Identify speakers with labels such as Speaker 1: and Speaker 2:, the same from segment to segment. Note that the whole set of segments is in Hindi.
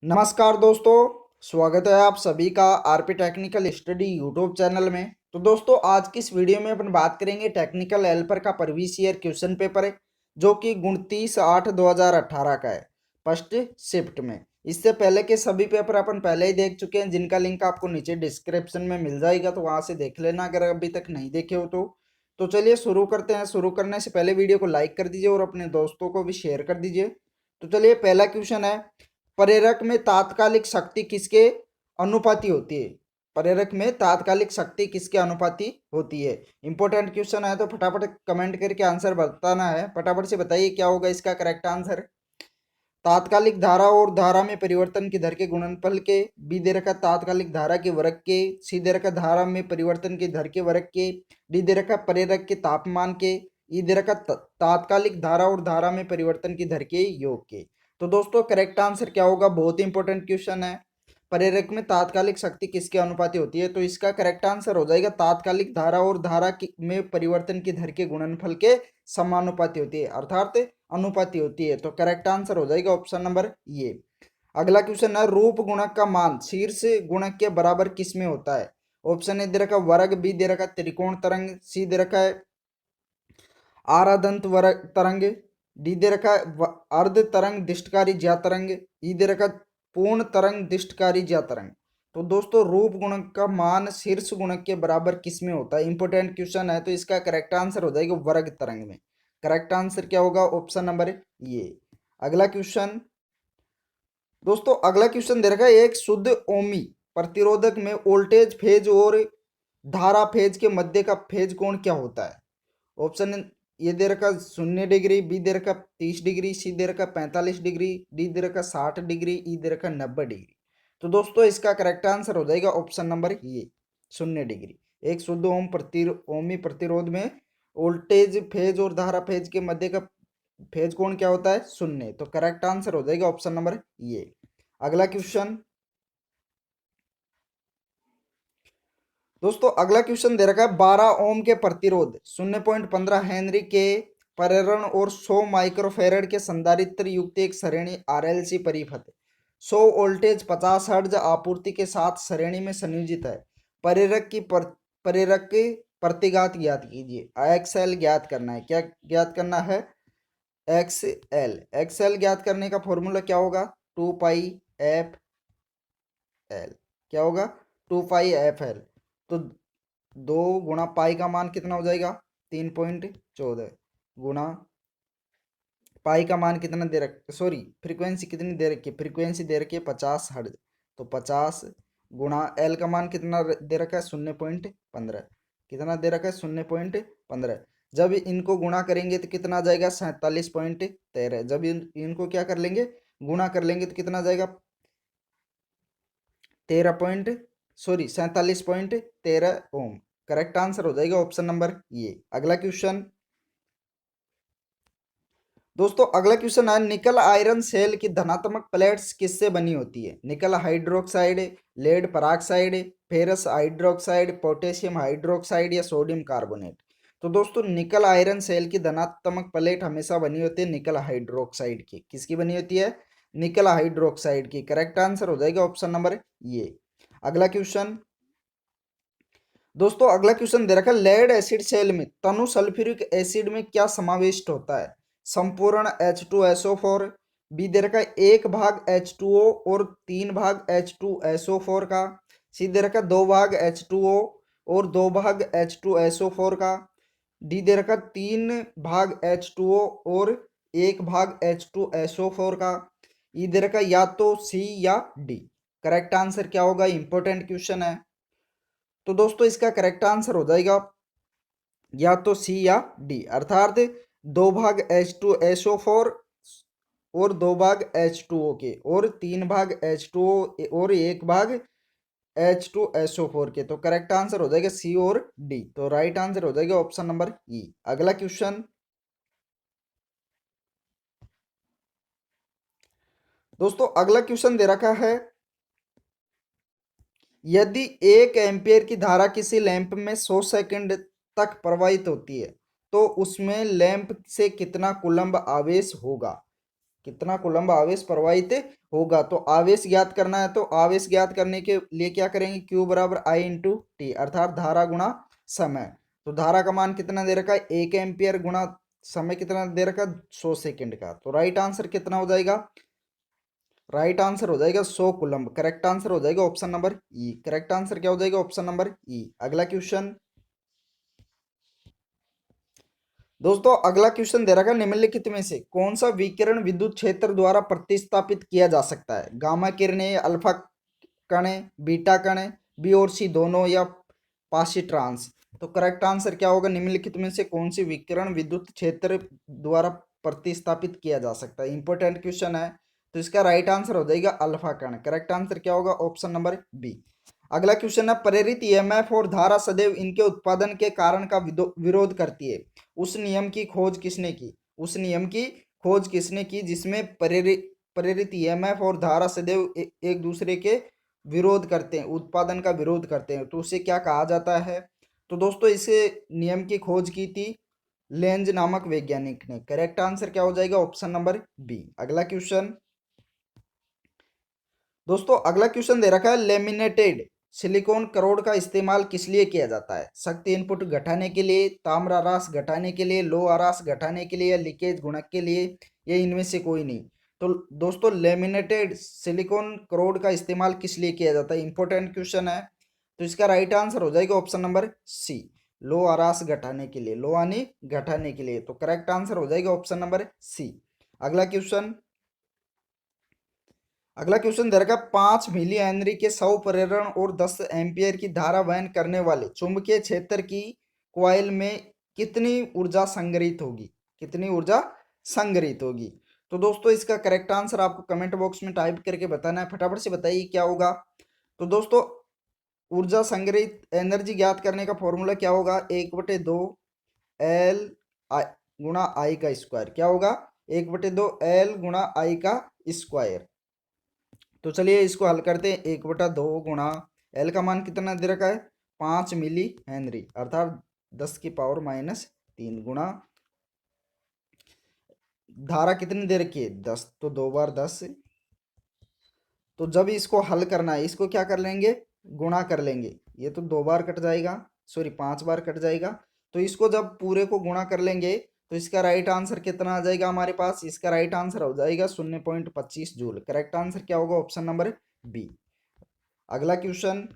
Speaker 1: नमस्कार दोस्तों, स्वागत है आप सभी का RP technical study YouTube channel में। तो दोस्तों आज की इस वीडियो में अपन बात करेंगे टेक्निकल हेल्पर का प्रीवियस ईयर क्वेश्चन पेपर है जो कि 29/8/2018 का है फर्स्ट शिफ्ट में। इससे पहले के सभी पेपर अपन पहले ही देख चुके हैं जिनका लिंक आपको नीचे डिस्क्रिप्शन में मिल जाएगा, तो वहां से देख लेना अगर अभी तक नहीं देखे हो तो चलिए शुरू करते हैं। शुरू करने से पहले वीडियो को लाइक कर दीजिए और अपने दोस्तों को भी शेयर कर दीजिए। तो चलिए पहला क्वेश्चन है, प्रेरक में तात्कालिक शक्ति किसके अनुपाती होती है? प्रेरक में तात्कालिक शक्ति किसके अनुपाती होती है? इंपॉर्टेंट क्वेश्चन है तो फटाफट कमेंट करके आंसर बताना है। फटाफट से बताइए क्या होगा इसका करेक्ट आंसर। तात्कालिक धारा और धारा में परिवर्तन की दर के गुणनफल के, बी दे रखा तात्कालिक धारा के वर्ग के, सी दे रखा धारा में परिवर्तन की दर के वर्ग के, डी दे रखा प्रेरक के तापमान के, ई दे रखा तात्कालिक धारा और धारा में परिवर्तन की दर के योग के। तो दोस्तों करेक्ट आंसर क्या होगा? बहुत ही इंपॉर्टेंट क्वेश्चन है। प्रेरक में तात्कालिक शक्ति किसके अनुपाती होती है? तो इसका करेक्ट आंसर हो जाएगा तात्कालिक धारा और धारा में परिवर्तन की दर के गुणनफल के समानुपाती होती है, अर्थात अनुपाती होती है। तो करेक्ट आंसर हो जाएगा ऑप्शन नंबर ये। अगला क्वेश्चन है, रूप गुणक का मान शीर्ष गुणक के बराबर किस में होता है? ऑप्शन ए दे रखा वर्ग, बी दे रखा त्रिकोण तरंग, सी दे रखा है आरादंत वर्ग तरंग, डी दे रखा है अर्ध तरंग दिष्टकारी ज्या तरंग, ई दे रखा पूर्ण तरंग दिष्टकारी ज्या तरंग। तो दोस्तों रूप गुणक का मान शीर्ष गुणक के बराबर किस में होता है? इंपोर्टेंट क्वेश्चन है तो इसका करेक्ट आंसर हो जाएगा वर्ग तरंग में। करेक्ट आंसर क्या होगा? ऑप्शन नंबर ये। अगला क्वेश्चन दोस्तों, अगला क्वेश्चन दे रखा है, एक शुद्ध ओमी प्रतिरोधक में वोल्टेज फेज और धारा फेज के मध्य का फेज कोण क्या होता है? ऑप्शन ये दे रखा 0 डिग्री, बी दे रखा 30 डिग्री, सी दे रखा 45 डिग्री, डी दे रखा 60 डिग्री, ई दे रखा 90 डिग्री। तो दोस्तों इसका करेक्ट आंसर हो जाएगा ऑप्शन नंबर ये 0 डिग्री। एक शुद्ध ओमी प्रतिरोध में वोल्टेज फेज और धारा फेज के मध्य का फेज कोण क्या होता है? 0। तो करेक्ट आंसर हो जाएगा ऑप्शन नंबर ये। अगला क्वेश्चन दोस्तों, अगला क्वेश्चन दे रखा है, 12 ओम के प्रतिरोध 0.15 हेनरी के प्रेरण और 100 माइक्रोफेरेड के संधारित्र युक्त एक श्रेणी आरएलसी परिपथ 100 वोल्टेज 50 हर्ट्ज आपूर्ति के साथ श्रेणी में संयोजित है। प्रेरक की प्रतिघात ज्ञात कीजिए। एक्सएल ज्ञात करना है। क्या ज्ञात करना है? एक्सएल ज्ञात करने का फॉर्मूला क्या होगा? 2 पाई एफ एल। क्या होगा? 2 पाई एफ एल। तो 2 गुणा पाई का मान कितना हो जाएगा? 3.14 गुणा पाई का मान कितना दे रख सॉरी फ्रीक्वेंसी कितनी दे रखी है? फ्रीक्वेंसी दे रखी है 50 हर्ट्ज। तो 50 गुणा एल का मान कितना दे रखा है? 0.15। कितना दे रखा है? 0.15। जब इनको गुणा करेंगे तो कितना आ जाएगा? 47.13। जब इनको क्या कर लेंगे? गुणा कर लेंगे तो कितना आ जाएगा? 47.13 ओम। करेक्ट आंसर हो जाएगा ऑप्शन नंबर ये। अगला क्वेश्चन दोस्तों, अगला क्वेश्चन है, निकल आयरन सेल की धनात्मक प्लेट्स किससे बनी होती है? Nickel hydroxide, lead peroxide, ferrous hydroxide, potassium hydroxide या सोडियम कार्बोनेट। तो दोस्तों निकल आयरन सेल की धनात्मक प्लेट हमेशा बनी होती है निकल हाइड्रोक्साइड की। किसकी बनी होती है? निकल हाइड्रोक्साइड की। करेक्ट आंसर हो जाएगा ऑप्शन नंबर ये। अगला क्वेश्चन दोस्तों, अगला क्वेश्चन दे रखा है, लेड एसिड सेल में तनु सल्फ्यूरिक एसिड में क्या समाविष्ट होता है? संपूर्ण H2SO4, बी दे रखा है 1 भाग H2O और 3 भाग H2SO4 का, सी दे रखा 2 भाग H2O और 2 भाग H2SO4 का, डी दे रखा 3 भाग H2O और 1 भाग H2SO4 का, ई दे रखा या तो सी या डी। करेक्ट आंसर क्या होगा? इंपॉर्टेंट क्वेश्चन है। तो दोस्तों इसका करेक्ट आंसर हो जाएगा या तो सी या डी, अर्थात 2 भाग H2SO4 और 2 भाग H2O के और 3 भाग H2O और 1 भाग H2SO4 के। तो करेक्ट आंसर हो जाएगा सी और डी। तो राइट आंसर हो जाएगा ऑप्शन नंबर ई। अगला क्वेश्चन दोस्तों, अगला क्वेश्चन दे रखा है, यदि 1 एम्पियर की धारा किसी लैंप में 100 सेकंड तक प्रवाहित होती है तो उसमें लैंप से कितना कूलम्ब आवेश होगा? कितना कूलम्ब आवेश प्रवाहित होगा। तो आवेश ज्ञात करना है, तो आवेश ज्ञात करने के लिए क्या करेंगे, Q बराबर I इंटू टी, अर्थात धारा गुणा समय। तो धारा का मान कितना दे रखा है, 1 एम्पियर गुणा समय कितना दे रखा है, 100 सेकेंड का। तो राइट आंसर कितना हो जाएगा, राइट आंसर हो जाएगा 100 कूलम्ब। करेक्ट आंसर हो जाएगा ऑप्शन नंबर ई। करेक्ट आंसर क्या हो जाएगा, ऑप्शन नंबर ई। अगला क्वेश्चन दोस्तों, अगला क्वेश्चन दे रखा है, निम्नलिखित में से कौन सा विकिरण विद्युत क्षेत्र द्वारा प्रतिस्थापित किया जा सकता है, गामा किरणें, अल्फा कणें, बीटा कणें, बी और सी दोनों, या पासिट्रांस। तो करेक्ट आंसर क्या होगा, निम्नलिखित में से कौन सी विकिरण विद्युत क्षेत्र द्वारा प्रतिस्थापित किया जा सकता है। इंपॉर्टेंट क्वेश्चन है, तो इसका राइट आंसर हो जाएगा अल्फा कण। करेक्ट आंसर क्या होगा, ऑप्शन नंबर बी। अगला क्वेश्चन है, प्रेरित ईएमएफ और धारा सदैव इनके उत्पादन के कारण का विरोध करती है। उस नियम की खोज किसने की, उस नियम की खोज किसने की जिसमें प्रेरित ईएमएफ और धारा सदैव एक दूसरे के विरोध करते हैं, उत्पादन का विरोध करते हैं, तो उसे क्या कहा जाता है। तो दोस्तों, इसे नियम की खोज की थी लेंज नामक वैज्ञानिक ने। करेक्ट आंसर क्या हो जाएगा, ऑप्शन नंबर बी। अगला क्वेश्चन दोस्तों, अगला क्वेश्चन दे रखा है, लेमिनेटेड सिलिकॉन करोड़ का इस्तेमाल किस लिए किया जाता है, शक्ति इनपुट घटाने के लिए, ताम्र आरास घटाने के लिए, लो आरास घटाने के लिए, या लीकेज गुणक के लिए, या इनमें से कोई नहीं। तो दोस्तों, लेमिनेटेड सिलिकॉन करोड़ का इस्तेमाल किस लिए किया जाता है, इंपॉर्टेंट क्वेश्चन है। तो इसका राइट आंसर हो जाएगा ऑप्शन नंबर सी, लो आरास घटाने के लिए, लो यानी घटाने के लिए। तो करेक्ट आंसर हो जाएगा ऑप्शन नंबर सी। अगला क्वेश्चन, अगला क्वेश्चन दे रखा है, 5 मिली हेनरी के 100 प्रेरण और 10 एम्पियर की धारा वहन करने वाले चुंबकीय क्षेत्र की कॉइल में कितनी ऊर्जा संग्रहित होगी, कितनी ऊर्जा संग्रहित होगी। तो दोस्तों, इसका करेक्ट आंसर आपको कमेंट बॉक्स में टाइप करके बताना है, फटाफट से बताइए क्या होगा। तो दोस्तों, ऊर्जा संग्रहित एनर्जी ज्ञात करने का फॉर्मूला क्या होगा, 1/2 L गुणा आई का स्क्वायर। क्या होगा, 1/2 L गुणा आई का स्क्वायर। तो चलिए इसको हल करते हैं, 1/2 गुणा एल का मान कितना दे रखा है, 5 मिली हेनरी, अर्थात 10⁻³ गुणा धारा कितनी दे रखी है, 10, तो 2 बार 10। तो जब इसको हल करना है, इसको क्या कर लेंगे, गुणा कर लेंगे। ये तो 2 बार कट जाएगा, सॉरी 5 बार कट जाएगा। तो इसको जब पूरे को गुणा कर लेंगे, तो इसका राइट आंसर कितना आ जाएगा हमारे पास, इसका राइट आंसर हो जाएगा 0.25 जूल। करेक्ट आंसर क्या होगा, ऑप्शन नंबर बी। अगला क्वेश्चन,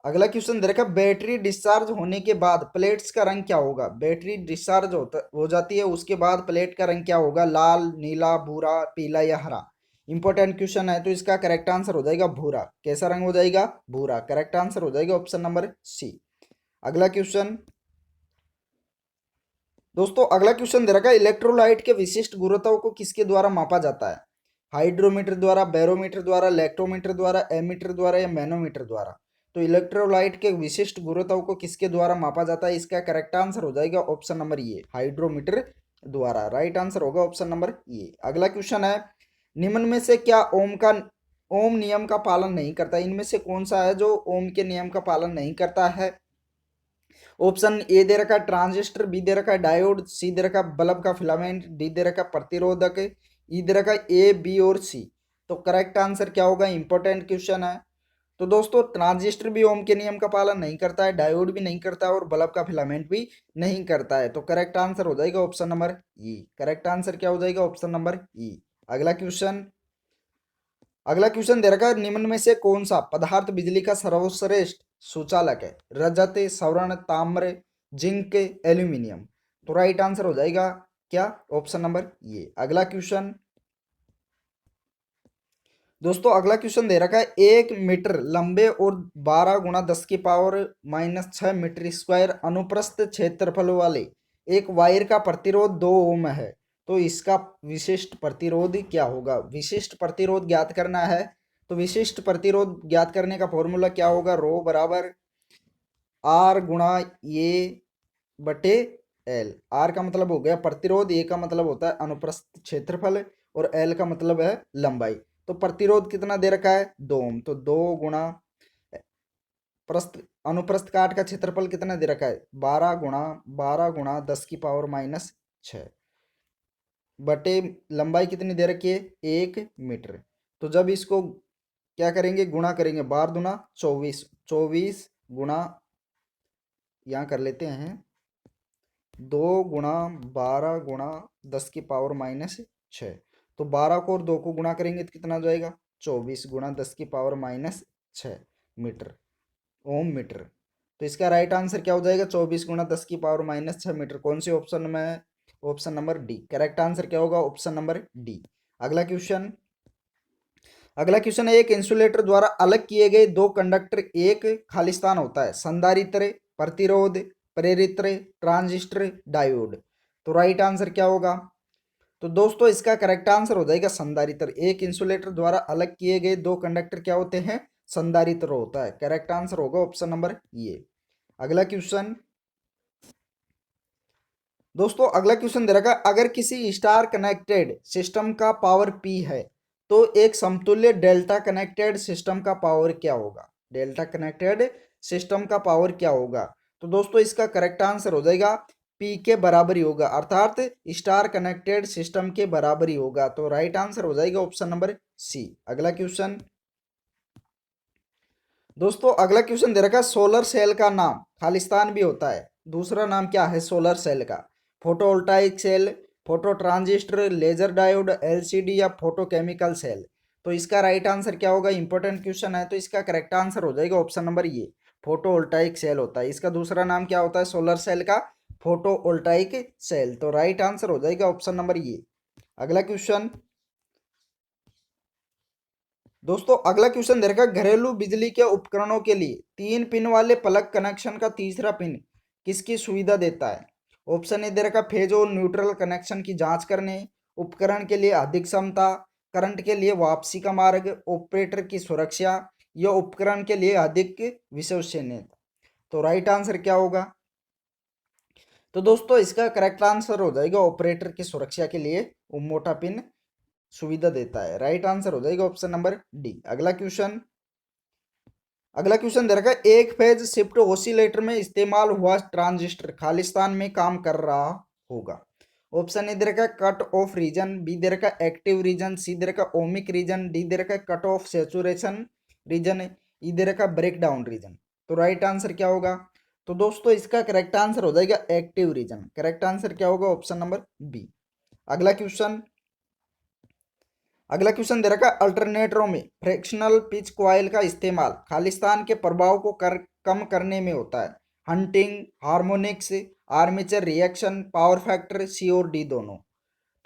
Speaker 1: अगला क्वेश्चन दे रखा, बैटरी डिस्चार्ज होने के बाद प्लेट्स का रंग क्या होगा। बैटरी डिस्चार्ज हो जाती है, उसके बाद प्लेट का रंग क्या होगा, लाल, नीला, भूरा, पीला, या हरा। इंपॉर्टेंट क्वेश्चन है, तो इसका करेक्ट आंसर हो जाएगा भूरा। कैसा रंग हो जाएगा, भूरा। करेक्ट आंसर हो जाएगा ऑप्शन नंबर सी। अगला क्वेश्चन दोस्तों, अगला क्वेश्चन दे रखा है, इलेक्ट्रोलाइट के विशिष्ट गुरुत्व को किसके द्वारा मापा जाता है, हाइड्रोमीटर द्वारा, बैरोमीटर द्वारा, इलेक्ट्रोमीटर द्वारा, एमीटर द्वारा, या मैनोमीटर द्वारा। तो इलेक्ट्रोलाइट के विशिष्ट गुरुत्व को किसके द्वारा मापा जाता है, इसका करेक्ट आंसर हो जाएगा ऑप्शन नंबर ए, हाइड्रोमीटर द्वारा। राइट आंसर होगा ऑप्शन नंबर ए। अगला क्वेश्चन है, निम्न में से क्या ओम नियम का पालन नहीं करता, इनमें से कौन सा है जो ओम के नियम का पालन नहीं करता है। ऑप्शन ए दे रखा है ट्रांजिस्टर, बी दे रखा है डायोड, सी दे रखा है बल्ब का फिलामेंट, डी दे रखा है प्रतिरोधक, ई दे रखा है ए, बी और सी। तो करेक्ट आंसर क्या होगा, इंपॉर्टेंट क्वेश्चन है। तो दोस्तों, ट्रांजिस्टर भी ओम के नियम का पालन नहीं करता है, डायोड भी नहीं करता है, और बल्ब का फिलामेंट भी नहीं करता है। तो करेक्ट आंसर हो जाएगा ऑप्शन नंबर ई। करेक्ट आंसर क्या हो जाएगा, ऑप्शन नंबर ई। अगला क्वेश्चन, अगला क्वेश्चन दे रखा है, निम्न में से कौन सा पदार्थ बिजली का सर्वश्रेष्ठ सुचालक है, रजत, स्वर्ण, ताम्र, जिंक, एल्यूमिनियम। तो राइट आंसर हो जाएगा क्या, ऑप्शन नंबर ये। अगला क्वेश्चन दोस्तों, अगला क्वेश्चन दे रखा है, 1 मीटर लंबे और 12 × 10⁻⁻6 मीटर स्क्वायर अनुप्रस्थ क्षेत्रफल वाले एक वायर का प्रतिरोध 2 ओम है। तो इसका विशिष्ट प्रतिरोध क्या होगा, विशिष्ट प्रतिरोध ज्ञात करना है। तो विशिष्ट प्रतिरोध ज्ञात करने का फॉर्मूला क्या होगा, रो बराबर आर गुणा ये बटे एल। आर का मतलब हो गया प्रतिरोध, ए का मतलब होता है अनुप्रस्थ क्षेत्रफल, और एल का मतलब है लंबाई। तो प्रतिरोध कितना दे रखा है, 2 ओम, तो 2 गुणा प्रस्थ अनुप्रस्थ काट का क्षेत्रफल कितना दे रखा है, 12 गुणा 10⁻⁻6, बटे लंबाई कितनी दे रखी है 1 मीटर। तो जब इसको क्या करेंगे, गुणा करेंगे, 12 दूना 24, 24 गुणा, यहाँ कर लेते हैं 2 गुणा 12 गुणा 10 की पावर -6। तो 12 को और 2 को गुणा करेंगे तो कितना आ जाएगा 24 गुणा 10 की पावर -6 मीटर, ओम मीटर। तो इसका राइट आंसर क्या हो जाएगा 24 गुणा 10 की पावर -6 मीटर। कौन से ऑप्शन में है, option number D. Correct answer क्या होगा ऑप्शन नंबर डी। अगला क्वेश्चन, अगला क्वेश्चन है, एक इंसुलेटर द्वारा अलग किए गए दो कंडक्टर एक खालिस्तान होता है, संधारित्र, प्रतिरोध, प्रेरित्र, ट्रांजिस्टर, डायोड। तो राइट आंसर क्या होगा, तो दोस्तों इसका करेक्ट आंसर हो जाएगा संधारित्र। एक इंसुलेटर द्वारा अलग किए गए दो कंडक्टर क्या होते हैं, संधारित्र होता है। करेक्ट आंसर होगा ऑप्शन नंबर ये। अगला क्वेश्चन, दोस्तों अगला क्वेश्चन दे रखा है, अगर किसी स्टार कनेक्टेड सिस्टम का पावर P है तो एक समतुल्य डेल्टा कनेक्टेड सिस्टम का पावर क्या होगा। डेल्टा कनेक्टेड सिस्टम का पावर क्या होगा, तो दोस्तों इसका करेक्ट आंसर हो जाएगा P के बराबर ही होगा, अर्थात स्टार कनेक्टेड सिस्टम के बराबर ही होगा। तो राइट आंसर हो जाएगा ऑप्शन नंबर सी। अगला क्वेश्चन, दोस्तों अगला क्वेश्चन दे रखा है, सोलर सेल का नाम खालिस्तान भी होता है, दूसरा नाम क्या है सोलर सेल का, photovoltaic cell, photo transistor, laser diode, LCD या फोटोकेमिकल सेल। तो इसका राइट आंसर क्या होगा, इंपॉर्टेंट क्वेश्चन है, तो इसका करेक्ट आंसर हो जाएगा ऑप्शन नंबर ये, फोटोवोल्टाइक सेल होता है। इसका दूसरा नाम क्या होता है सोलर सेल का, फोटोवोल्टाइक सेल। तो राइट आंसर हो जाएगा ऑप्शन नंबर ये। अगला क्वेश्चन, दोस्तों अगला क्वेश्चन दे रखा है, घरेलू बिजली के उपकरणों के लिए 3 पिन वाले प्लग कनेक्शन का तीसरा पिन किसकी सुविधा देता है। ऑप्शन ए दे रखा, फेज और न्यूट्रल कनेक्शन की जांच करने, उपकरण के लिए अधिक क्षमता, करंट के लिए वापसी का मार्ग, ऑपरेटर की सुरक्षा, या उपकरण के लिए अधिक विश्वसनीयता। तो राइट आंसर क्या होगा, तो दोस्तों इसका करेक्ट आंसर हो जाएगा ऑपरेटर की सुरक्षा के लिए वो मोटा पिन सुविधा देता है। राइट आंसर हो जाएगा ऑप्शन नंबर डी। अगला क्वेश्चन, अगला क्वेश्चन दे रखा है, एक फेज शिफ्ट ऑसिलेटर में इस्तेमाल हुआ ट्रांजिस्टर खालिस्तान में काम कर रहा होगा। ऑप्शन ए दे रखा है कट ऑफ रीजन, बी दे रखा है एक्टिव रीजन, सी दे रखा है ओमिक रीजन, डी दे रखा है कट ऑफ सेचुरेशन रीजन, ई दे रखा है ब्रेक डाउन रीजन। तो राइट आंसर क्या होगा, तो दोस्तों इसका करेक्ट आंसर हो जाएगा एक्टिव रीजन। करेक्ट आंसर क्या होगा ऑप्शन नंबर बी। अगला क्वेश्चन, अगला क्वेश्चन दे रखा है, अल्टरनेटरों में फ्रैक्शनल पिच कॉइल का इस्तेमाल खालिस्तान के प्रभाव को कम करने में होता है, hunting, harmonics, armature reaction, power factor, C और डी दोनों।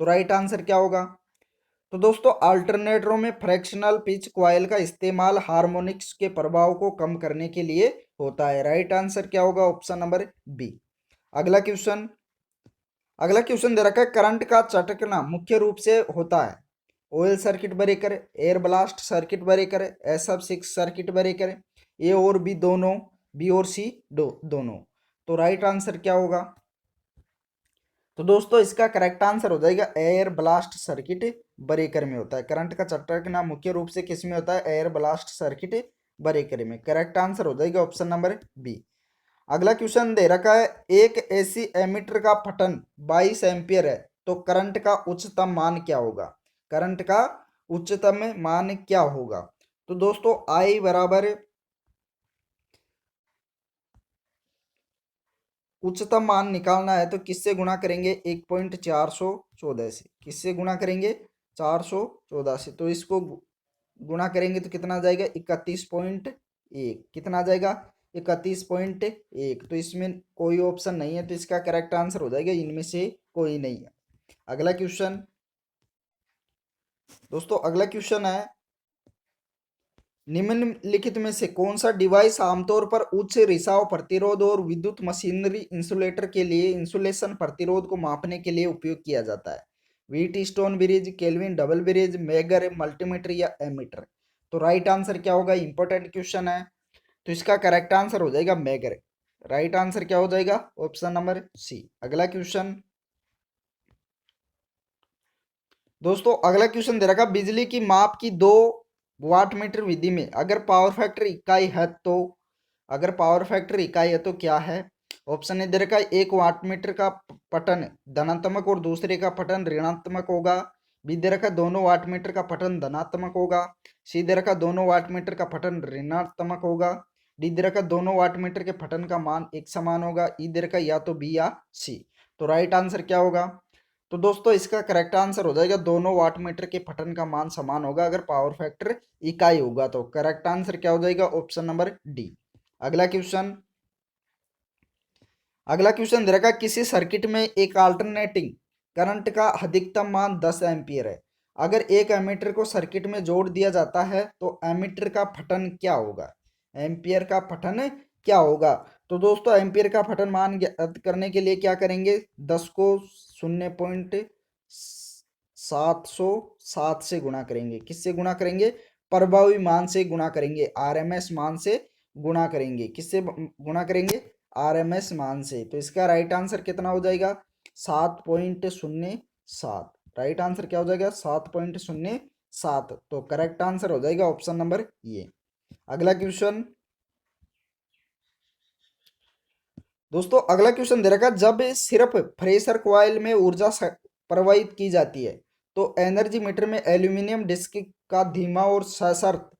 Speaker 1: तो राइट आंसर क्या होगा, तो दोस्तों अल्टरनेटरों में फ्रैक्शनल पिच कॉइल का इस्तेमाल हार्मोनिक्स के प्रभाव को कम करने के लिए होता है। राइट आंसर क्या होगा ऑप्शन नंबर बी। अगला क्वेश्चन, अगला क्वेश्चन दे रखा है, करंट का चटकना मुख्य रूप से होता है oil circuit breaker, air blast circuit breaker, SF6 circuit breaker, A और बी दोनों, बी और सी दोनों। तो राइट आंसर क्या होगा, तो दोस्तों इसका करेक्ट आंसर हो जाएगा एयर ब्लास्ट सर्किट ब्रेकर में होता है। करंट का चटकना मुख्य रूप से किस में होता है, एयर ब्लास्ट सर्किट ब्रेकर में। करेक्ट आंसर हो जाएगा ऑप्शन नंबर बी। अगला क्वेश्चन दे रखा है, एक एसी एमीटर का फटन 22 एम्पियर है तो करंट का उच्चतम मान क्या होगा। करंट का उच्चतम मान क्या होगा, तो दोस्तों आई बराबर उच्चतम मान निकालना है तो किससे गुणा करेंगे 1.414 से, किससे गुणा करेंगे 414 से। तो इसको गुणा करेंगे तो कितना आ जाएगा 31.1, कितना आ जाएगा 31.1। तो इसमें कोई ऑप्शन नहीं है, तो इसका करेक्ट आंसर हो जाएगा इनमें से कोई नहीं है। अगला क्वेश्चन, दोस्तों अगला क्वेश्चन है, निम्नलिखित में से कौन सा डिवाइस आमतौर पर उच्च रिसाव प्रतिरोध और विद्युत मशीनरी इंसुलेटर के लिए इंसुलेशन प्रतिरोध को मापने के लिए उपयोग किया जाता है, wheat stone bridge, kelvin double bridge, megger, multimeter या एमीटर। तो राइट आंसर क्या होगा, इंपॉर्टेंट क्वेश्चन है, तो इसका करेक्ट आंसर हो जाएगा मेगर। राइट आंसर क्या हो जाएगा ऑप्शन नंबर सी। अगला क्वेश्चन, दोस्तों अगला क्वेश्चन दे रखा, बिजली की माप की 2 वाट मीटर विधि में अगर पावर फैक्टर इकाई है तो, अगर पावर फैक्टर इकाई है तो क्या है। ऑप्शन ए दे रखा है, एक वाटमीटर का पठन धनात्मक और दूसरे का पठन ऋणात्मक होगा। बी दे रखा है, दोनों वाटमीटर का पठन धनात्मक होगा। सी दे रखा है, दोनों वाटमीटर का पठन ऋणात्मक होगा। डी दे रखा है, दोनों वाटमीटर के पठन का मान एक समान होगा। ई दे रखा है, या तो बी या सी। तो राइट आंसर क्या होगा? तो दोस्तों इसका करेक्ट आंसर हो जाएगा, दोनों वाटमीटर के पठन का मान समान होगा अगर पावर फैक्टर इकाई होगा तो। करेक्ट आंसर क्या हो जाएगा? Option number D. अगला क्वेश्चन, अगला क्वेश्चन दे रखा, किसी सर्किट में एक अल्टरनेटिंग करंट का अधिकतम मान 10 एम्पियर है। अगर एक एमीटर को सर्किट में जोड़ दिया जाता है तो एमीटर का पठन क्या होगा? एम्पियर का पठन क्या होगा? तो दोस्तों एम्पियर का पठन मान ज्ञात करने के लिए क्या करेंगे? 10 को 0.707 से गुणा करेंगे। किससे गुणा करेंगे? प्रभावी मान से गुणा करेंगे, आरएमएस मान से गुणा करेंगे। किससे गुणा करेंगे? आरएमएस मान से। तो इसका राइट आंसर कितना हो जाएगा? 7.07। राइट आंसर क्या हो जाएगा? 7.07। तो करेक्ट आंसर हो जाएगा ऑप्शन नंबर ये। अगला क्वेश्चन, दोस्तों अगला क्वेश्चन दे रखा, जब सिर्फ प्रेशर कॉइल में ऊर्जा प्रवाहित की जाती है तो एनर्जी मीटर में एल्यूमिनियम डिस्क का धीमा और सशर्त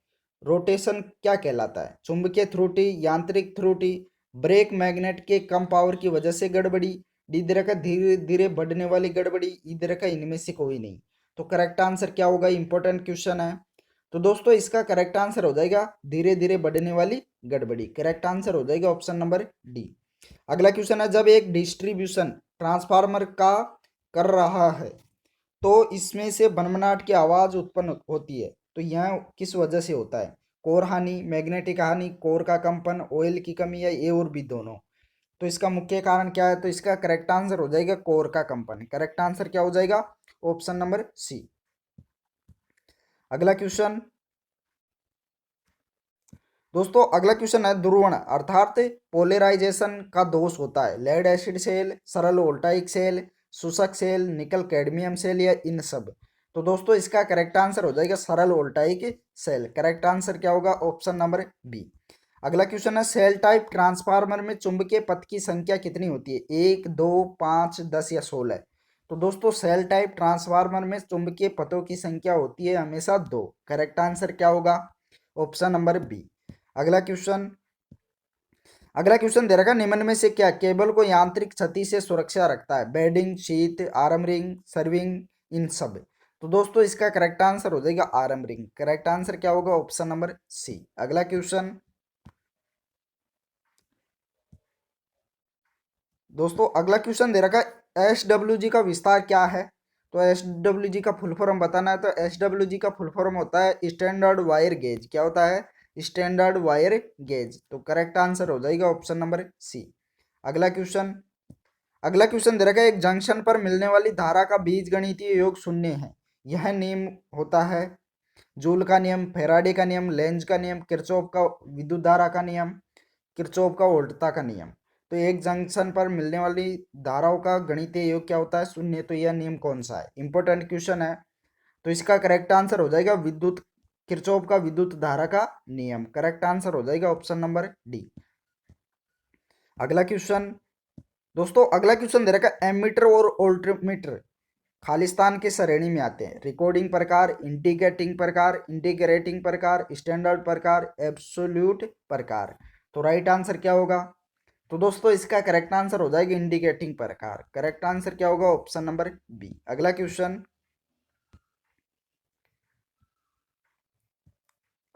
Speaker 1: रोटेशन क्या कहलाता है? चुंबकीय त्रुटि, यांत्रिक त्रुटि, ब्रेक मैग्नेट के कम पावर की वजह से गड़बड़ी, डी दे रखा धीरे धीरे बढ़ने वाली गड़बड़ी, ई दे रखा इनमें से कोई नहीं। तो करेक्ट आंसर क्या होगा? इंपॉर्टेंट क्वेश्चन है। तो दोस्तों इसका करेक्ट आंसर हो जाएगा धीरे धीरे बढ़ने वाली गड़बड़ी। करेक्ट आंसर हो जाएगा ऑप्शन नंबर डी। अगला क्वेश्चन है, जब एक डिस्ट्रीब्यूशन ट्रांसफार्मर का कर रहा है तो इसमें से भनभनाट की आवाज उत्पन्न होती है, तो यह किस वजह से होता है? कोर हानि, मैग्नेटिक हानि, कोर का कंपन, ऑयल की कमी, या ए और बी दोनों? तो इसका मुख्य कारण क्या है? तो इसका करेक्ट आंसर हो जाएगा कोर का कंपन। करेक्ट आंसर क्या हो जाएगा? Option number C. अगला क्वेश्चन, दोस्तों अगला क्वेश्चन है, ध्रुवण अर्थात पोलराइजेशन का दोष होता है लेड एसिड सेल, सरल वोल्टाइक सेल, शुष्क सेल, निकल कैडमियम सेल, या इन सब? तो दोस्तों इसका करेक्ट आंसर हो जाएगा सरल वोल्टाइक सेल। करेक्ट आंसर क्या होगा? Option number B. अगला क्वेश्चन है, सेल टाइप ट्रांसफार्मर में चुंबकीय पथ की संख्या कितनी होती है? 1, 2, 5, 10 या 16? तो दोस्तों सेल टाइप ट्रांसफार्मर में चुंबकीय पथों की संख्या होती है हमेशा 2। करेक्ट आंसर क्या होगा? Option number B. अगला क्वेश्चन, अगला क्वेश्चन दे रखा, निम्न में से क्या केबल को यांत्रिक क्षति से सुरक्षा रखता है? Bedding, sheet, arm ring, serving, इन सब? तो दोस्तों इसका करेक्ट आंसर हो जाएगा आर्म रिंग। करेक्ट आंसर क्या होगा? Option number C. अगला क्वेश्चन, दोस्तों अगला क्वेश्चन दे रखा है, एसडब्ल्यूजी का विस्तार क्या है? तो एसडब्ल्यूजी का फुल फॉर्म बताना है। तो एसडब्ल्यूजी का फुल फॉर्म होता है स्टैंडर्ड वायर गेज। क्या होता है? Standard wire gauge. तो करेक्ट आंसर हो जाएगा ऑप्शन नंबर सी। अगला क्वेश्चन, अगला क्वेश्चन दे रखा है, एक जंक्शन पर मिलने वाली धारा का बीजगणितीय योग शून्य है। यह नियम होता है जूल का नियम, फैराडे का नियम, लेंज का नियम, किरचॉफ का विद्युत धारा का नियम, किरचॉफ का वोल्टता का नियम। तो एक जंक्शन पर मिलने वाली धाराओं का गणितीय योग क्या होता है? शून्य। तो यह नियम कौन सा है? इंपॉर्टेंट क्वेश्चन है। तो इसका करेक्ट आंसर हो जाएगा विद्युत, किरचॉफ का विद्युत धारा का नियम। करेक्ट आंसर हो जाएगा ऑप्शन नंबर डी। अगला क्वेश्चन, दोस्तों अगला क्वेश्चन दे रखा है, एमीटर और वोल्टमीटर खालिस्तान के श्रेणी में आते हैं? रिकॉर्डिंग प्रकार, इंटीग्रेटिंग प्रकार, इंटीग्रेटिंग प्रकार, स्टैंडर्ड प्रकार, एब्सोल्यूट प्रकार? तो राइट आंसर क्या होगा? तो दोस्तों इसका करेक्ट आंसर हो जाएगा इंडिकेटिंग प्रकार। करेक्ट आंसर क्या होगा? Option number B. अगला क्वेश्चन,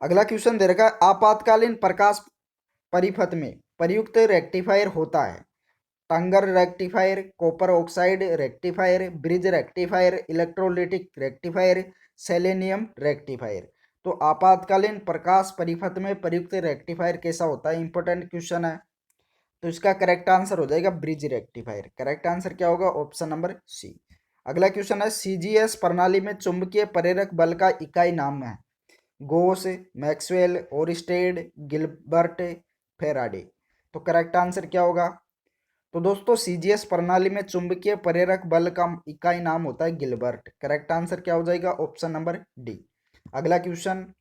Speaker 1: अगला क्वेश्चन दे रखा है, आपातकालीन प्रकाश परिपथ में प्रयुक्त रेक्टिफायर होता है? Tungar rectifier, copper oxide rectifier, bridge rectifier, electrolytic rectifier, selenium rectifier? तो आपातकालीन प्रकाश परिपथ में प्रयुक्त रेक्टिफायर कैसा होता है? इंपॉर्टेंट क्वेश्चन है। तो इसका करेक्ट आंसर हो जाएगा ब्रिज रेक्टिफायर। करेक्ट आंसर क्या होगा? Option number C. अगला क्वेश्चन है, सीजीएस प्रणाली में चुंबकीय प्रेरक बल का इकाई नाम है? गोस, मैक्सवेल, ओरिस्टेड, गिलबर्ट, फेराडे? तो करेक्ट आंसर क्या होगा? तो दोस्तों सीजीएस प्रणाली में चुंबकीय प्रेरक बल का इकाई नाम होता है गिलबर्ट। करेक्ट आंसर क्या हो जाएगा? Option number D. अगला क्वेश्चन,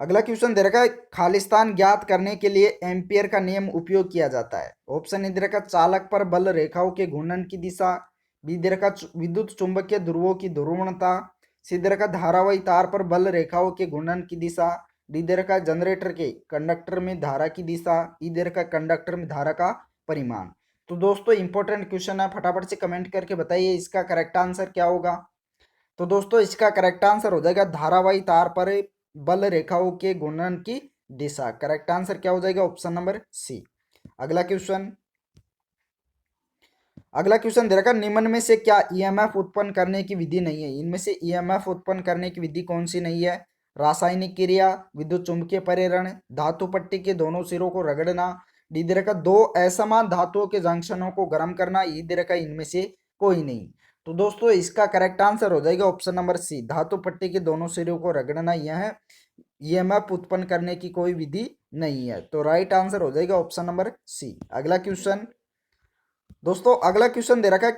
Speaker 1: अगला क्वेश्चन दे रखा है, खालिस्तान ज्ञात करने के लिए एम्पियर का नियम उपयोग किया जाता है। ऑप्शन ए दे रखा, चालक पर बल रेखाओं के घूर्णन की दिशा, बी दे रखा विद्युत चुंबकीय ध्रुवों की ध्रुवणता, सी दे रखा धारावाही तार पर बल रेखाओं के घूर्णन की दिशा, डी दे रखा जनरेटर के कंडक्टर में धारा की दिशा, ई दे रखा कंडक्टर में धारा का परिमाण। तो दोस्तों इंपॉर्टेंट क्वेश्चन है, फटाफट से कमेंट करके बताइए इसका करेक्ट आंसर क्या होगा। तो दोस्तों इसका करेक्ट आंसर हो जाएगा धारावाही तार पर बल रेखाओं के घूर्णन की दिशा। करेक्ट आंसर क्या हो जाएगा, ऑप्शन नंबर सी। अगला क्वेश्चन दे रखा, निम्न में से क्या ईएमएफ उत्पन्न करने की विधि नहीं है। इनमें से ईएमएफ उत्पन्न करने की विधि कौन सी नहीं है। रासायनिक क्रिया, विद्युत चुंबकीय प्रेरण, धातु पट्टी के दोनों सिरों को रगड़ना, डी दे रखा दो असमान धातुओं के जंक्शनों को गर्म करना, ई दे रखा इनमें से कोई नहीं। तो दोस्तों इसका करेक्ट आंसर हो जाएगा ऑप्शन नंबर सी, धातु पट्टी के दोनों सिरों को रगड़ना यह ईएमएफ उत्पन्न करने की कोई विधि नहीं है। तो राइट आंसर हो जाएगा ऑप्शन नंबर सी। अगला क्वेश्चन दोस्तों, अगला क्वेश्चन दे रखा है,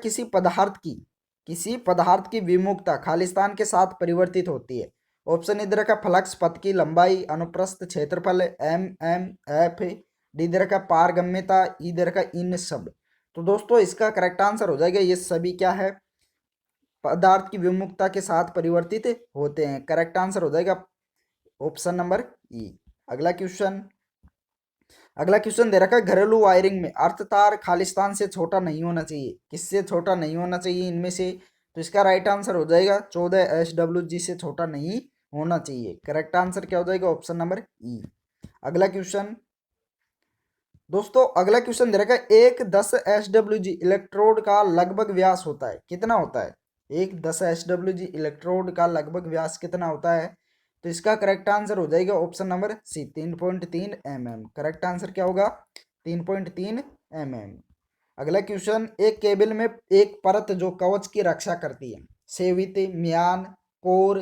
Speaker 1: किसी पदार्थ की विमुक्तता खालिस्तान के साथ परिवर्तित होती है। ऑप्शन ए दे रखा फ्लक्स पथ की लंबाई, अनुप्रस्थ क्षेत्रफल, एम एम एफ, डी दे रखा पारगम्यता, ई दे रखा इन सब। तो दोस्तों इसका करेक्ट आंसर हो जाएगा ये सभी क्या है, पदार्थ की विमुक्तता के साथ परिवर्तित होते हैं। करेक्ट आंसर हो जाएगा ऑप्शन नंबर ई। अगला क्वेश्चन दे रखा है, घरेलू वायरिंग में अर्थ तार खालिस्तान से छोटा नहीं होना चाहिए। किससे छोटा नहीं होना चाहिए इनमें से। तो इसका राइट आंसर हो जाएगा 14 SWG से छोटा नहीं होना चाहिए। करेक्ट आंसर क्या हो जाएगा, ऑप्शन नंबर ई। अगला क्वेश्चन दोस्तों, अगला क्वेश्चन दे रखा है, एक 10 SWG इलेक्ट्रोड का लगभग व्यास होता है। कितना होता है, एक 10 SWG इलेक्ट्रोड का लगभग व्यास कितना होता है। तो इसका करेक्ट आंसर हो जाएगा option number C, 3.3 mm। Correct answer क्या होगा, 3.3 mm। अगला क्वेश्चन, एक केबल में एक परत जो कवच की रक्षा करती है, सेवित, म्यान, कोर,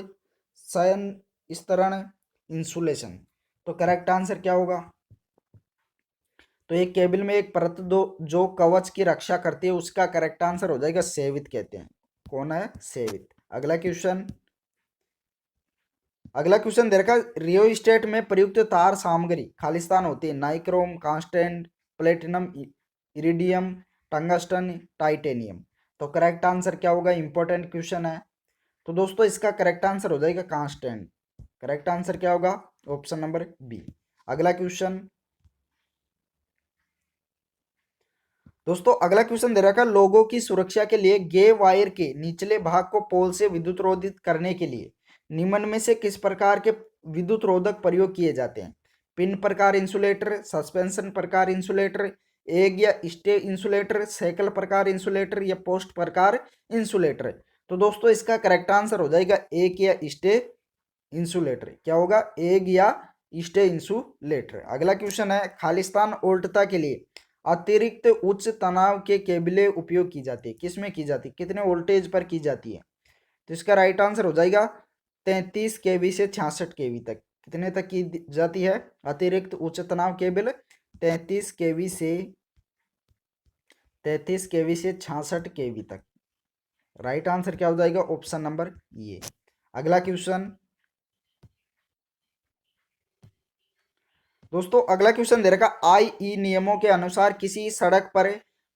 Speaker 1: शयन स्तरण, इंसुलेशन। तो करेक्ट आंसर क्या होगा। तो एक केबल में एक परत दो जो कवच की रक्षा करती है, उसका करेक्ट आंसर हो जाएगा सेवित कहते हैं। कौन है, सेवित। अगला क्वेश्चन दे रखा, रियोस्टेट में प्रयुक्त तार सामग्री खालिस्तान होती है। Nichrome, constant, platinum, iridium, tungsten, titanium. तो करेक्ट आंसर क्या होगा, इंपॉर्टेंट क्वेश्चन है। तो दोस्तों इसका करेक्ट आंसर हो जाएगा कांस्टेंट। करेक्ट आंसर क्या होगा, ऑप्शन नंबर बी। अगला क्वेश्चन दोस्तों, अगला क्वेश्चन दे रखा, लोगों की सुरक्षा के लिए गे वायर के निचले भाग को पोल से विद्युत रोधित करने के लिए निम्न में से किस प्रकार के विद्युत रोधक प्रयोग किए जाते हैं। पिन प्रकार इंसुलेटर, सस्पेंशन प्रकार इंसुलेटर, एग या स्टे इंसुलेटर, साइकिल प्रकार इंसुलेटर या पोस्ट प्रकार इंसुलेटर। तो दोस्तों इसका करेक्ट आंसर हो जाएगा एग या स्टे इंसुलेटर। क्या होगा, एग या स्टे इंसुलेटर। अगला क्वेश्चन है, खालिस्तान उल्टता के लिए अतिरिक्त उच्च तनाव के केबलें उपयोग की जाती है। किसमें की जाती है, कितने वोल्टेज पर की जाती है। तो इसका राइट आंसर हो जाएगा 33 kV से 66 kV तक। कितने तक की जाती है अतिरिक्त उच्च तनाव केबल, 33 kV से 66 kV तक। राइट आंसर क्या हो जाएगा, ऑप्शन नंबर ये। अगला क्वेश्चन दोस्तों, अगला क्वेश्चन दे रखा, IE नियमों के अनुसार किसी सड़क पर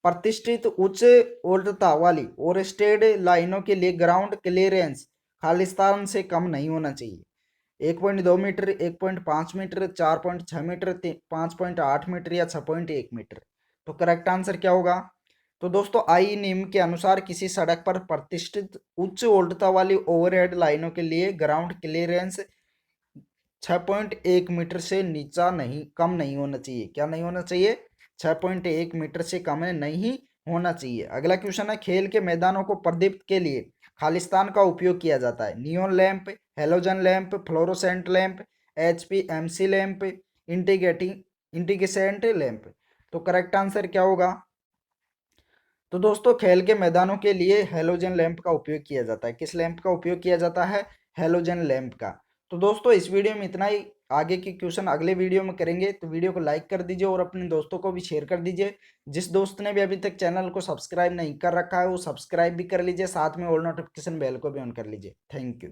Speaker 1: प्रतिष्ठित उच्च वोल्टता वाली ओवरस्टेड लाइनों के लिए ग्राउंड क्लियरेंस खालिस्तान से कम नहीं होना चाहिए। 1.2 मीटर, 1.5 मीटर, 4.6 मीटर, 5.8 मीटर या 6.1 मीटर। तो करेक्ट आंसर क्या होगा। तो दोस्तों IE नियम के अनुसार किसी सड़क पर प्रतिष्ठित उच्च वोल्टता वाली ओवरहेड लाइनों के लिए ग्राउंड क्लियरेंस 6.1 मीटर से नीचा नहीं, कम नहीं होना चाहिए। क्या नहीं होना चाहिए, 6.1 मीटर से कम नहीं होना चाहिए। अगला क्वेश्चन है, खेल के मैदानों को प्रदीप्त के लिए खालिस्तान का उपयोग किया जाता है। Neon lamp, halogen lamp, fluorescent lamp, HPMC lamp, incandescent lamp. तो करेक्ट आंसर क्या होगा। तो दोस्तों खेल के मैदानों के लिए हेलोजन लैंप का उपयोग किया जाता है। किस लैंप का उपयोग किया जाता है, हेलोजन लैंप का। तो दोस्तों इस वीडियो में इतना ही। आगे की क्वेश्चन अगले वीडियो में करेंगे, तो वीडियो को लाइक कर दीजिए और अपने दोस्तों को भी शेयर कर दीजिए। जिस दोस्त ने भी अभी तक चैनल को सब्सक्राइब नहीं कर रखा है वो सब्सक्राइब भी कर लीजिए, साथ में ऑल नोटिफिकेशन बेल को भी ऑन कर लीजिए। Thank you.